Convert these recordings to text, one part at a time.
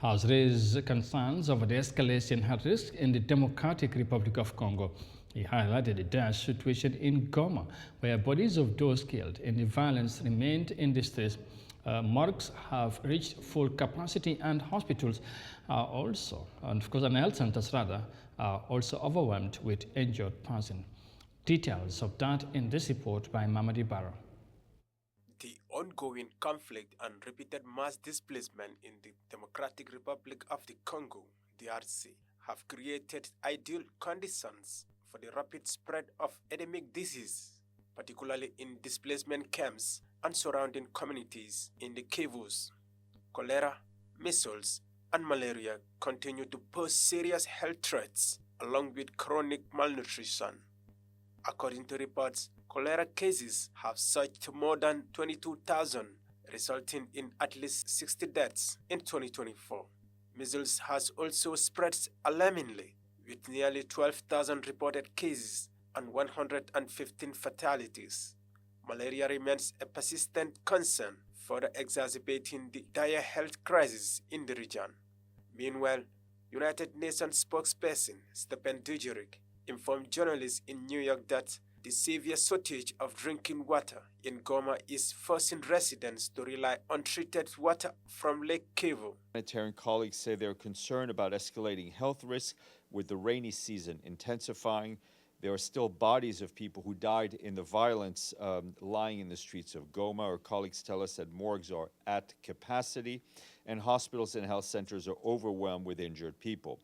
has raised concerns over the escalation at risk in the Democratic Republic of Congo. He highlighted the dire situation in Goma, where bodies of those killed in the violence remained in the streets. Morgues have reached full capacity, and hospitals are also, and of course, and health centers rather, are also overwhelmed with injured persons. Details of that in this report by Mamadi Barrow. The ongoing conflict and repeated mass displacement in the Democratic Republic of the Congo, DRC, have created ideal conditions for the rapid spread of endemic disease, particularly in displacement camps and surrounding communities in the Kivus. Cholera, measles, and malaria continue to pose serious health threats, along with chronic malnutrition. According to reports, cholera cases have surged to more than 22,000, resulting in at least 60 deaths in 2024. Measles has also spread alarmingly, with nearly 12,000 reported cases and 115 fatalities. Malaria remains a persistent concern, further exacerbating the dire health crisis in the region. Meanwhile, United Nations spokesperson Stephen Dujarric informed journalists in New York that the severe shortage of drinking water in Goma is forcing residents to rely on treated water from Lake Kivu. Humanitarian colleagues say they're concerned about escalating health risks with the rainy season intensifying. There are still bodies of people who died in the violence lying in the streets of Goma. Our colleagues tell us that morgues are at capacity and hospitals and health centers are overwhelmed with injured people.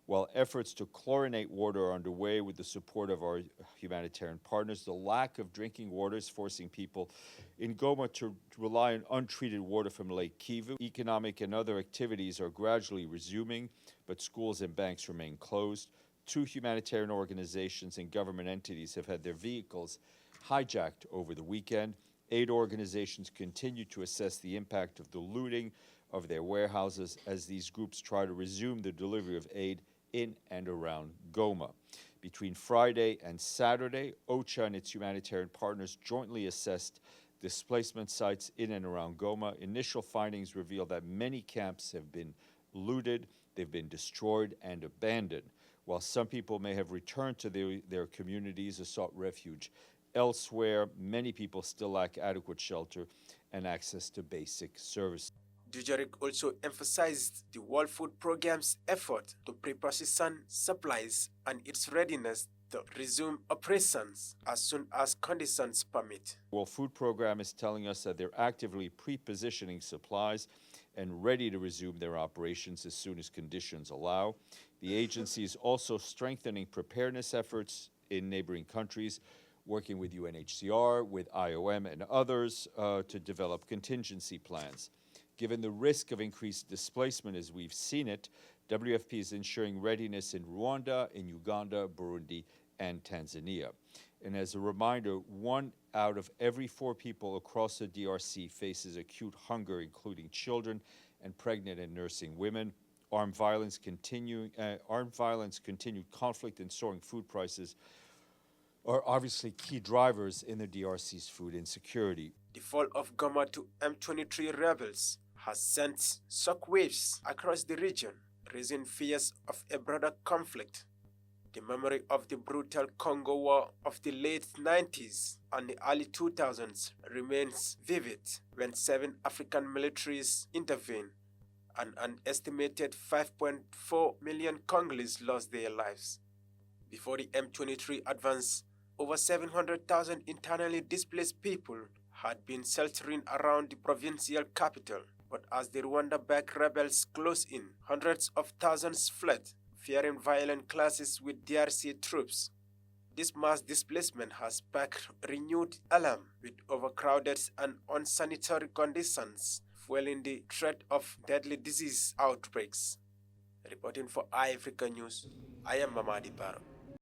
While efforts to chlorinate water are underway with the support of our humanitarian partners, the lack of drinking water is forcing people in Goma to rely on untreated water from Lake Kivu. Economic and other activities are gradually resuming, but schools and banks remain closed. 2 humanitarian organizations and government entities have had their vehicles hijacked over the weekend. 8 organizations continue to assess the impact of the looting of their warehouses as these groups try to resume the delivery of aid in and around Goma. Between Friday and Saturday, OCHA and its humanitarian partners jointly assessed displacement sites in and around Goma. Initial findings reveal that many camps have been looted, they've been destroyed and abandoned. While some people may have returned to their communities or sought refuge elsewhere, many people still lack adequate shelter and access to basic services. Dujarric also emphasized the World Food Programme's effort to pre-process supplies and its readiness to resume operations as soon as conditions permit. The World Food Programme is telling us that they're actively pre-positioning supplies and ready to resume their operations as soon as conditions allow. The agency is also strengthening preparedness efforts in neighboring countries, working with UNHCR, with IOM and others to develop contingency plans. Given the risk of increased displacement as we've seen it, WFP is ensuring readiness in Rwanda, in Uganda, Burundi, and Tanzania. And as a reminder, 1 out of every 4 people across the DRC faces acute hunger, including children and pregnant and nursing women. Armed violence, continued conflict, and soaring food prices are obviously key drivers in the DRC's food insecurity. The fall of Goma to M23 rebels has sent shockwaves across the region, raising fears of a broader conflict. The memory of the brutal Congo War of the late 90s and the early 2000s remains vivid when 7 African militaries intervened and an estimated 5.4 million Congolese lost their lives. Before the M23 advance, over 700,000 internally displaced people had been sheltering around the provincial capital. But as the Rwanda-backed rebels closed in, hundreds of thousands fled, fearing violent clashes with DRC troops. This mass displacement has sparked renewed alarm, with overcrowded and unsanitary conditions fueling the threat of deadly disease outbreaks. Reporting for Eyeafrica News, I am Mamadi Barrow.